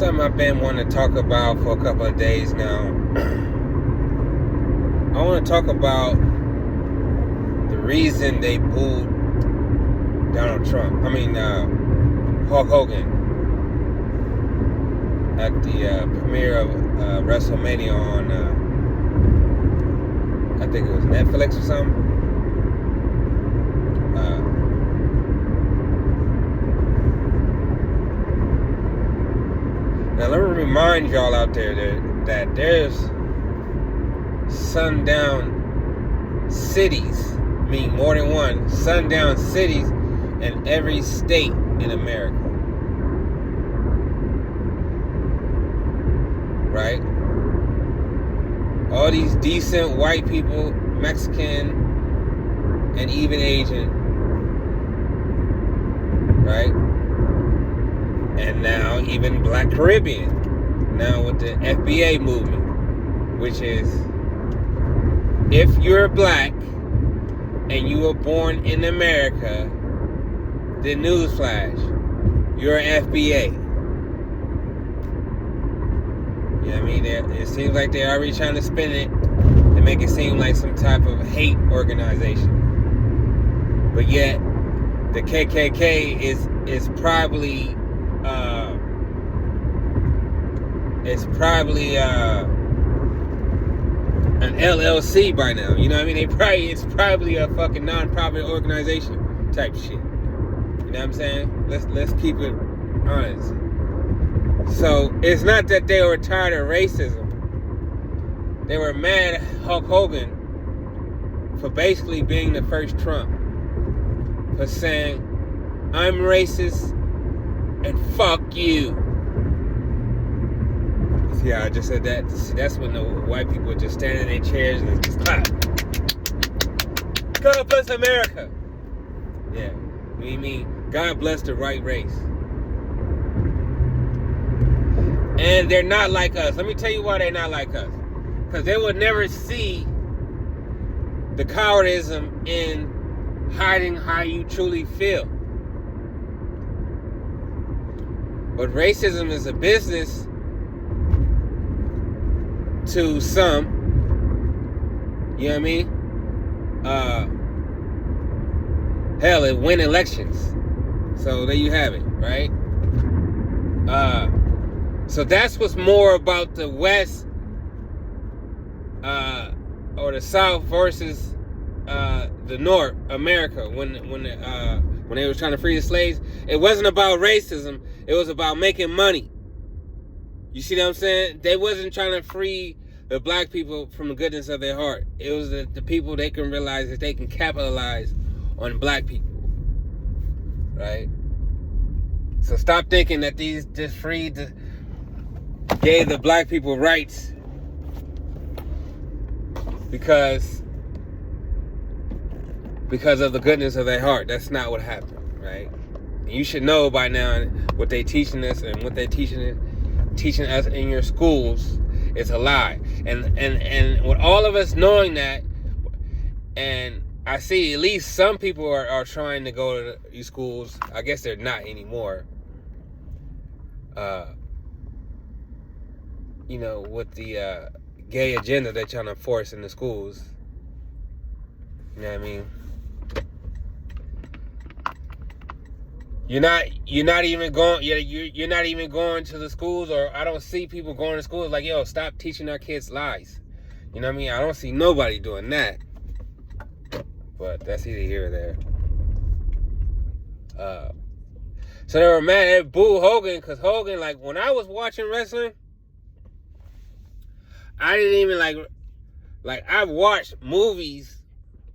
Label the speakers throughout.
Speaker 1: something I've been wanting to talk about for a couple of days now. I want to talk about the reason they booed Donald Trump. Hulk Hogan at the premiere of WrestleMania on, I think it was Netflix or something. Now let me remind y'all out there that there's sundown cities, meaning more than one, sundown cities in every state in America. Right? All these decent white people, Mexican, and even Asian. Right? And now even Black Caribbean. Now with the FBA movement. Which is, if you're black and you were born in America, then newsflash, you're an FBA. You know what I mean? It seems like they're already trying to spin it and make it seem like some type of hate organization. But yet, the KKK is probably an LLC by now. You know what I mean? It's probably a fucking non-profit organization type shit. You know what I'm saying? Let's keep it honest. So it's not that they were tired of racism. They were mad at Hulk Hogan for basically being the first Trump. For saying, I'm racist and fuck you. See how I just said that? See, that's when the white people were just standing in their chairs and just clap. God bless America. Yeah. We mean God bless the right race. And they're not like us. Let me tell you why they're not like us. Because they would never see the cowardism in hiding how you truly feel. But racism is a business to some. You know what I mean? Hell, it win elections. So there you have it, right? So that's what's more about the West or the South versus the North, America. When they were trying to free the slaves, it wasn't about racism. It was about making money. You see what I'm saying? They wasn't trying to free the black people from the goodness of their heart. It was the people they can realize that they can capitalize on black people. Right? So stop thinking that these just freed gave the black people rights because of the goodness of their heart. That's not what happened, right? And you should know by now what they teaching us and what they're teaching us in your schools is a lie. And with all of us knowing that, and I see at least some people are trying to go to these schools. I guess they're not anymore. With the gay agenda they're trying to force in the schools. You know what I mean? You're not even going to the schools, or I don't see people going to schools like, yo, stop teaching our kids lies. You know what I mean? I don't see nobody doing that. But that's either here or there. So they were mad at Boo Hogan because Hogan, like, when I was watching wrestling, I didn't even like I've watched movies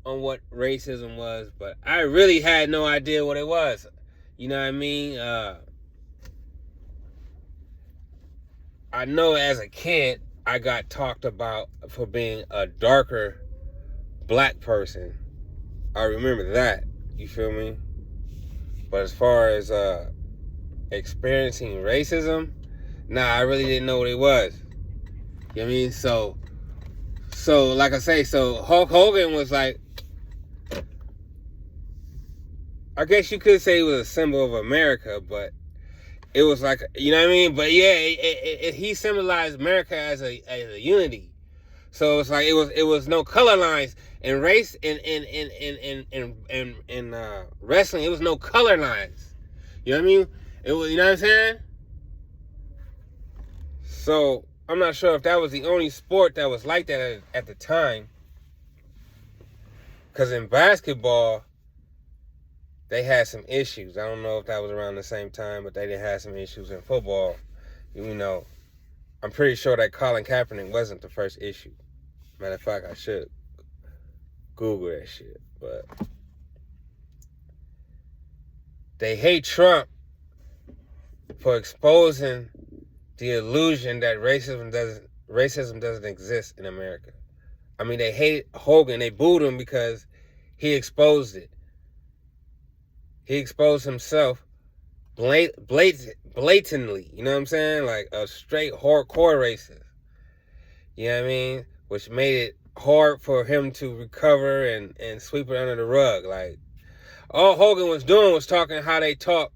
Speaker 1: on what racism was, but I really had no idea what it was. You know what I mean? I know as a kid, I got talked about for being a darker black person. I remember that. You feel me? But as far as experiencing racism, I really didn't know what it was. You know what I mean? So like I say, so Hulk Hogan was like, I guess you could say he was a symbol of America, but it was like, you know what I mean? But yeah, he symbolized America as a unity. So it's like it was no color lines in race in wrestling. It was no color lines. You know what I mean? It was, you know what I'm saying? So I'm not sure if that was the only sport that was like that at the time. Because in basketball, they had some issues. I don't know if that was around the same time, but they did have some issues in football. You know, I'm pretty sure that Colin Kaepernick wasn't the first issue. Matter of fact, I should Google that shit. But they hate Trump for exposing the illusion that racism doesn't exist in America. I mean, they hate Hogan. They booed him because he exposed it. He exposed himself blatantly. You know what I'm saying? Like a straight hardcore racist. You know what I mean? Which made it hard for him to recover and sweep it under the rug. Like, all Hogan was doing was talking how they talk,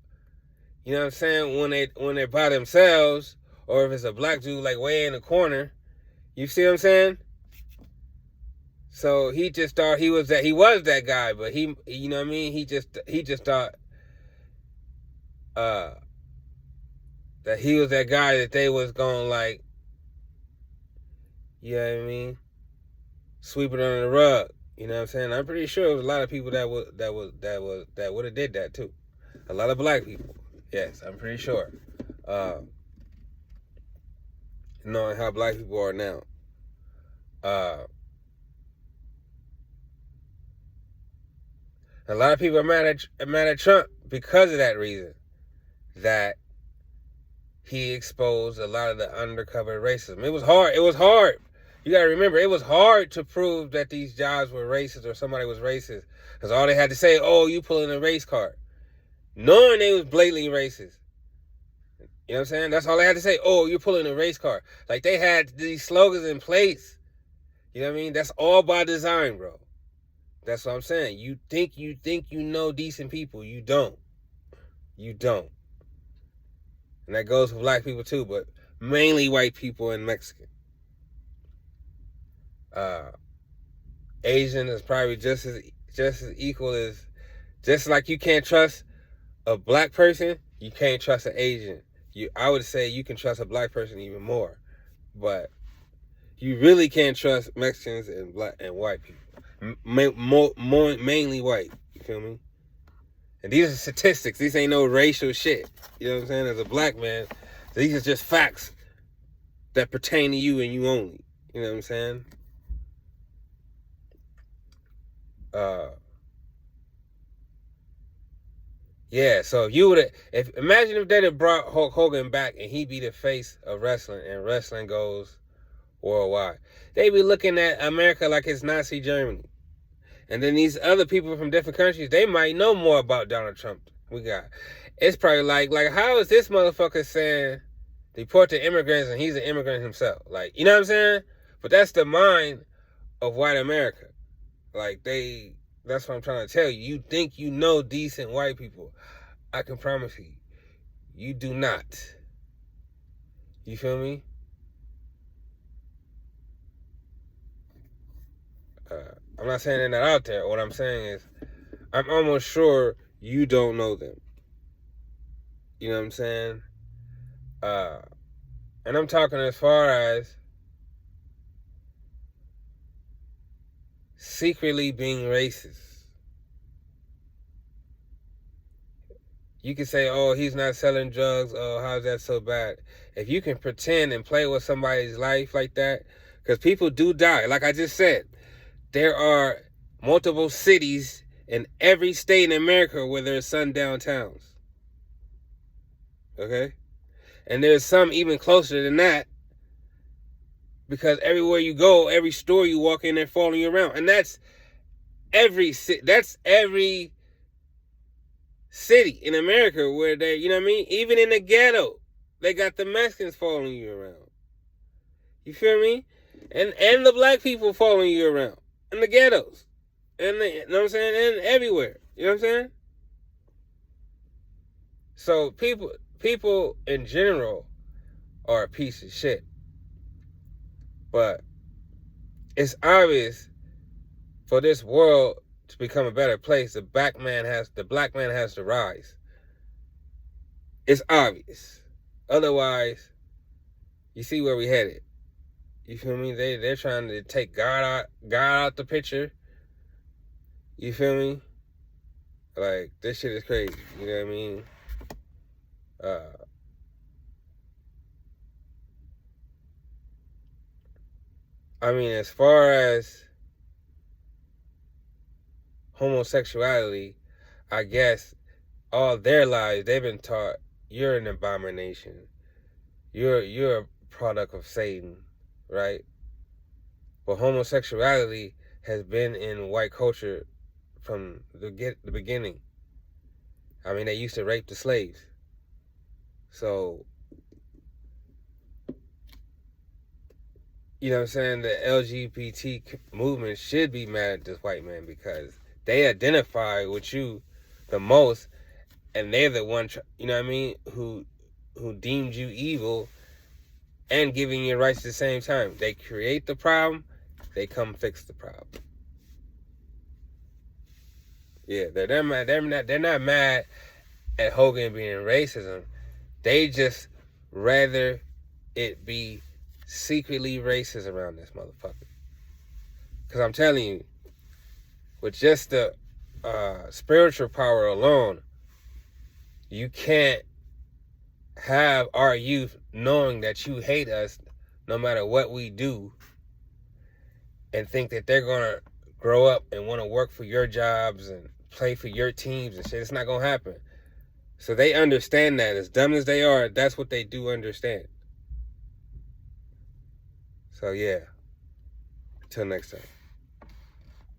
Speaker 1: you know what I'm saying, when they're by themselves, or if it's a black dude like way in the corner. You see what I'm saying? So he just thought he was that guy, but he, you know what I mean? He just thought that he was that guy that they was going, like, you know what I mean, sweep it under the rug. You know what I'm saying? I'm pretty sure there was a lot of people that would have did that too. A lot of black people. Yes, I'm pretty sure. Knowing how black people are now. A lot of people are mad at Trump because of that reason. That he exposed a lot of the undercover racism. It was hard. You gotta remember, it was hard to prove that these jobs were racist or somebody was racist. Because all they had to say, oh, you pulling a race card. Knowing they was blatantly racist. You know what I'm saying? That's all they had to say. Oh, you're pulling a race card. Like, they had these slogans in place. You know what I mean? That's all by design, bro. That's what I'm saying. You think you know decent people. You don't. You don't. And that goes for black people too, but mainly white people and Mexican. Asian is probably just as equal as, just like you can't trust a black person, you can't trust an Asian. I would say you can trust a black person even more, but you really can't trust Mexicans and black and white people. Mainly white. You feel me? And these are statistics. These ain't no racial shit. You know what I'm saying? As a black man, these are just facts that pertain to you and you only. You know what I'm saying? Yeah, so imagine if they'd have brought Hulk Hogan back and he'd be the face of wrestling and wrestling goes worldwide. They'd be looking at America like it's Nazi Germany. And then these other people from different countries, they might know more about Donald Trump we got. It's probably like how is this motherfucker saying deport the immigrants and he's an immigrant himself? Like, you know what I'm saying? But that's the mind of white America. Like, that's what I'm trying to tell you. You think you know decent white people. I can promise you, you do not. You feel me? I'm not saying they're not out there. What I'm saying is, I'm almost sure you don't know them. You know what I'm saying? And I'm talking as far as secretly being racist. You can say, oh, he's not selling drugs. Oh, how's that so bad? If you can pretend and play with somebody's life like that, because people do die. Like I just said, there are multiple cities in every state in America where there's sundown towns. Okay? And there's some even closer than that, because everywhere you go, every store you walk in, they're following you around. And that's every city in America where they, you know what I mean? Even in the ghetto, they got the Mexicans following you around. You feel me? And the black people following you around. In the ghettos. And you know what I'm saying? And everywhere. You know what I'm saying? So people people in general are a piece of shit. But it's obvious for this world to become a better place, the black man has to rise. It's obvious. Otherwise, you see where we headed. You feel me? They're trying to take God out the picture. You feel me? Like, this shit is crazy. You know what I mean? I mean, as far as homosexuality, I guess all their lives they've been taught you're an abomination. You're a product of Satan, right? But homosexuality has been in white culture from the beginning. I mean, they used to rape the slaves. So, you know what I'm saying? The LGBT movement should be mad at this white man because they identify with you the most, and they're the one, you know what I mean, who deemed you evil and giving you rights at the same time. They create the problem, they come fix the problem. Yeah, they're not mad at Hogan being racism. They just rather it be secretly racist around this motherfucker. Because I'm telling you, with just the spiritual power alone, you can't have our youth knowing that you hate us no matter what we do and think that they're going to grow up and want to work for your jobs and play for your teams and shit. It's not going to happen. So they understand that. As dumb as they are, that's what they do understand. So yeah. Until next time.